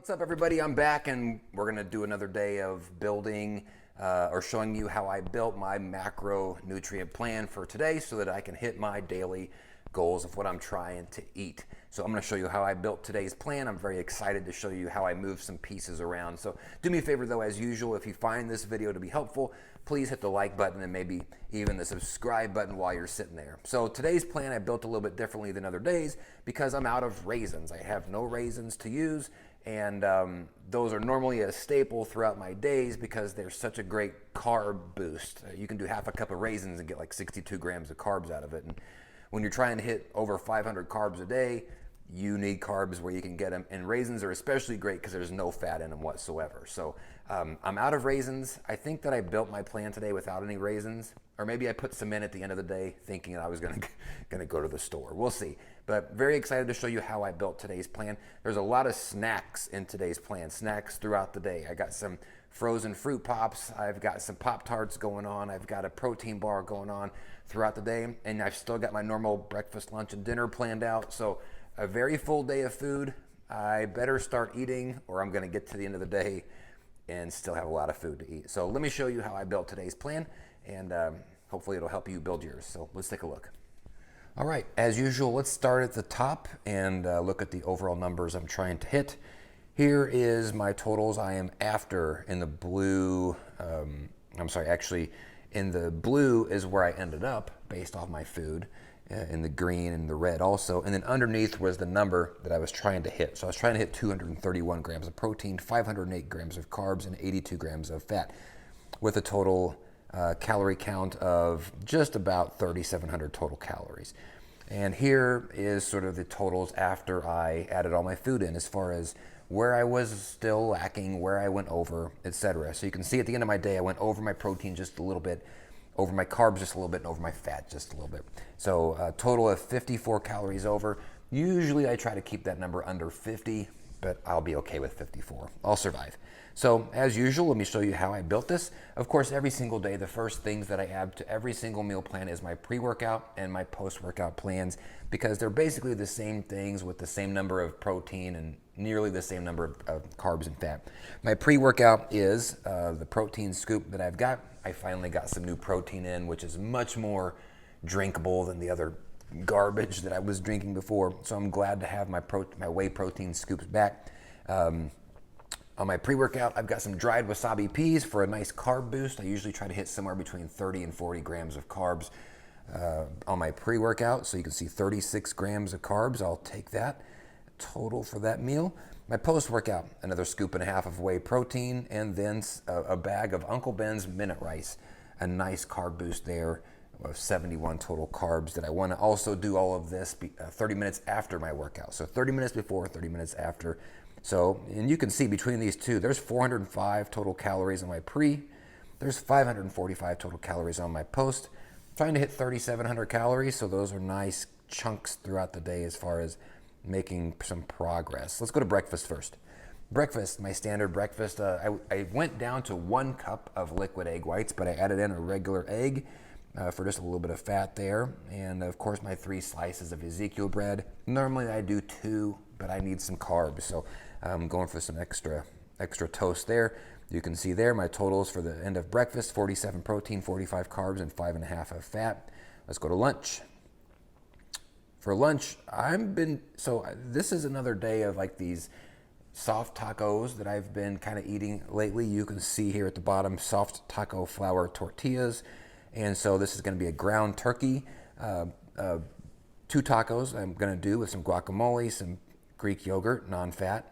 What's up, everybody? I'm back, and we're gonna do another day of building or showing you how I built my macronutrient plan for today so that I can hit my daily goals of what I'm trying to eat. So I'm gonna show you how I built today's plan. I'm very excited to show you how I moved some pieces around. So do me a favor though, as usual, if you find this video to be helpful, please hit the like button and maybe even the subscribe button while you're sitting there. So today's plan I built a little bit differently than other days because I'm out of raisins. I have no raisins to use, and those are normally a staple throughout my days because they're such a great carb boost. You can do half a cup of raisins and get like 62 grams of carbs out of it. And when you're trying to hit over 500 carbs a day, you need carbs where you can get them. And raisins are especially great because there's no fat in them whatsoever. So I'm out of raisins. I think that I built my plan today without any raisins. Or maybe I put some in at the end of the day thinking that I was gonna go to the store. We'll see. But very excited to show you how I built today's plan. There's a lot of snacks in today's plan, snacks throughout the day. I got some frozen fruit pops. I've got some Pop-Tarts going on. I've got a protein bar going on throughout the day. And I've still got my normal breakfast, lunch, and dinner planned out. So a very full day of food. I better start eating or I'm gonna get to the end of the day and still have a lot of food to eat. So let me show you how I built today's plan, and hopefully it'll help you build yours. So let's take a look. All right, as usual, let's start at the top and look at the overall numbers I'm trying to hit. Here is my totals I am after in the blue. Actually in the blue is where I ended up based off my food. In the green and the red also. And then underneath was the number that I was trying to hit. So I was trying to hit 231 grams of protein, 508 grams of carbs, and 82 grams of fat, with a total calorie count of just about 3,700 total calories. And here is sort of the totals after I added all my food in, as far as where I was still lacking, where I went over, etc. So you can see at the end of my day, I went over my protein just a little bit, over my carbs just a little bit, and over my fat just a little bit. So a total of 54 calories over. Usually I try to keep that number under 50, but I'll be okay with 54. I'll survive. So as usual, let me show you how I built this. Of course, every single day, the first things that I add to every single meal plan is my pre-workout and my post-workout plans, because they're basically the same things with the same number of protein and nearly the same number of carbs and fat. My pre-workout is the protein scoop that I've got. I finally got some new protein in, which is much more drinkable than the other garbage that I was drinking before. So I'm glad to have my whey protein scoops back. On my pre-workout, I've got some dried wasabi peas for a nice carb boost. I usually try to hit somewhere between 30 and 40 grams of carbs on my pre-workout. So you can see 36 grams of carbs. I'll take that total for that meal. My post-workout, another scoop and a half of whey protein, and then a bag of Uncle Ben's Minute Rice, a nice carb boost there of 71 total carbs. That I want to also do all of this 30 minutes after my workout. So 30 minutes before, 30 minutes after. So, and you can see between these two, there's 405 total calories on my pre, there's 545 total calories on my post. I'm trying to hit 3,700 calories, so those are nice chunks throughout the day as far as making some progress. Let's go to breakfast first. Breakfast, my standard breakfast, I went down to 1 cup of liquid egg whites, but I added in a regular egg for just a little bit of fat there. And of course, my 3 slices of Ezekiel bread. Normally I do 2, but I need some carbs, so I'm going for some extra toast there. You can see there my totals for the end of breakfast: 47 protein, 45 carbs, and 5.5 of fat. Let's go to lunch. For lunch, this is another day of like these soft tacos that I've been kind of eating lately. You can see here at the bottom, soft taco flour tortillas. And so this is going to be a ground turkey, 2 tacos I'm going to do with some guacamole, some Greek yogurt, non-fat,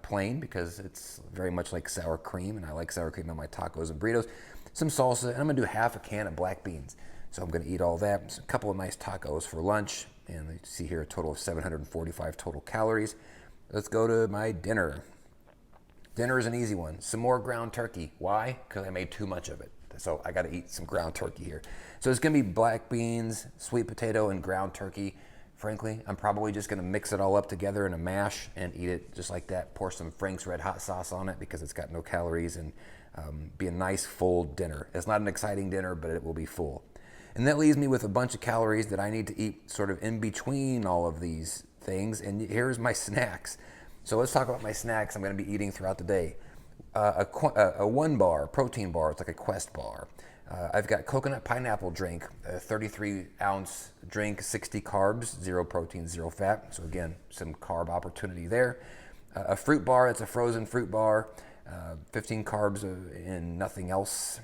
plain, because it's very much like sour cream, and I like sour cream on my tacos and burritos. Some salsa, and I'm going to do half a can of black beans. So I'm going to eat all that. So a couple of nice tacos for lunch. And you see here a total of 745 total calories. Let's go to my dinner. Dinner is an easy one. Some more ground turkey. Why? Because I made too much of it. So I got to eat some ground turkey here. So it's going to be black beans, sweet potato, and ground turkey. Frankly, I'm probably just going to mix it all up together in a mash and eat it just like that. Pour some Frank's Red Hot sauce on it because it's got no calories, and be a nice full dinner. It's not an exciting dinner, but it will be full. And that leaves me with a bunch of calories that I need to eat sort of in between all of these things. And here's my snacks. So let's talk about my snacks I'm going to be eating throughout the day. A 1 bar, protein bar, it's like a Quest bar. I've got coconut pineapple drink, a 33 ounce drink, 60 carbs, 0 protein, 0 fat. So again, some carb opportunity there. A fruit bar, it's a frozen fruit bar, 15 carbs and nothing else.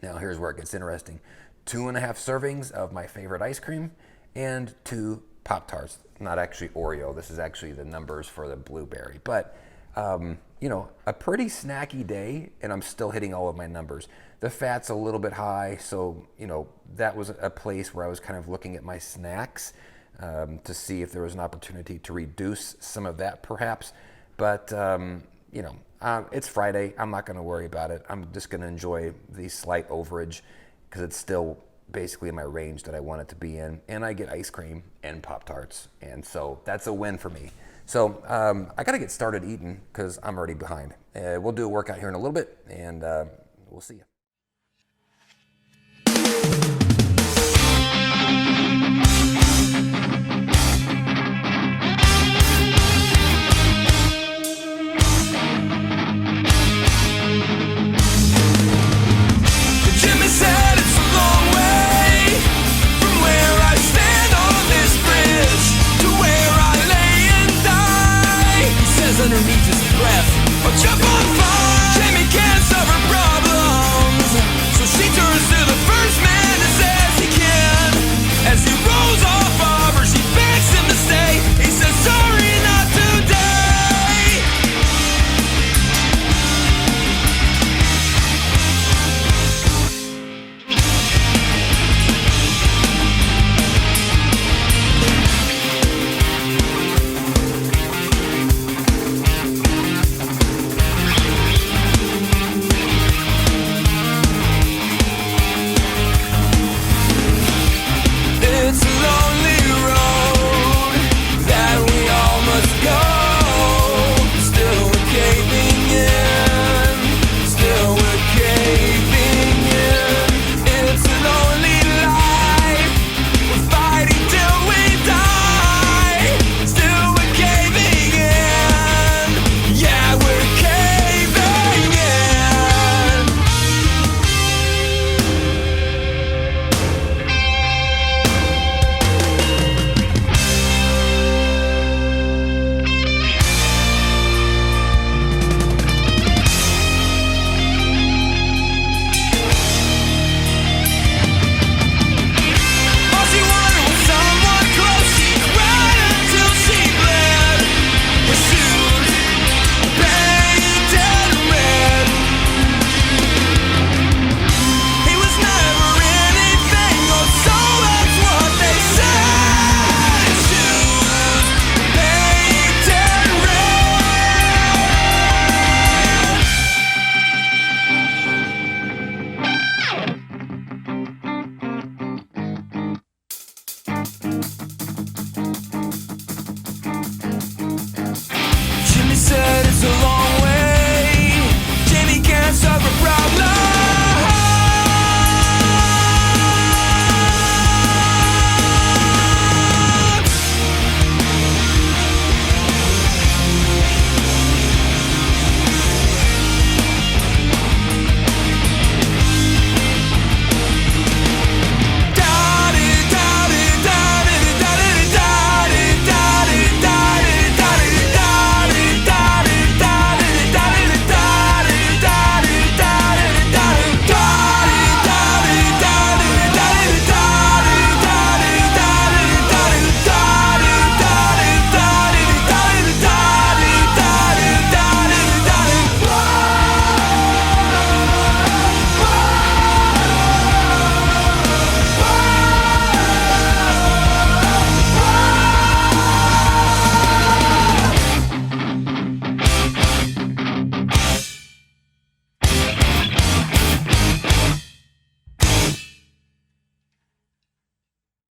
Now here's where it gets interesting. 2.5 servings of my favorite ice cream and 2 Pop-Tarts. Not actually Oreo, this is actually the numbers for the blueberry. But you know, a pretty snacky day, and I'm still hitting all of my numbers. The fat's a little bit high, so you know, that was a place where I was kind of looking at my snacks to see if there was an opportunity to reduce some of that perhaps. But you know, it's Friday, I'm not gonna worry about it. I'm just gonna enjoy the slight overage because it's still basically in my range that I want it to be in, and I get ice cream and Pop-Tarts, and so that's a win for me. So I gotta get started eating because I'm already behind. We'll do a workout here in a little bit, and we'll see you. Underneath his breath, I'll jump on fire. Jamie can't suffer.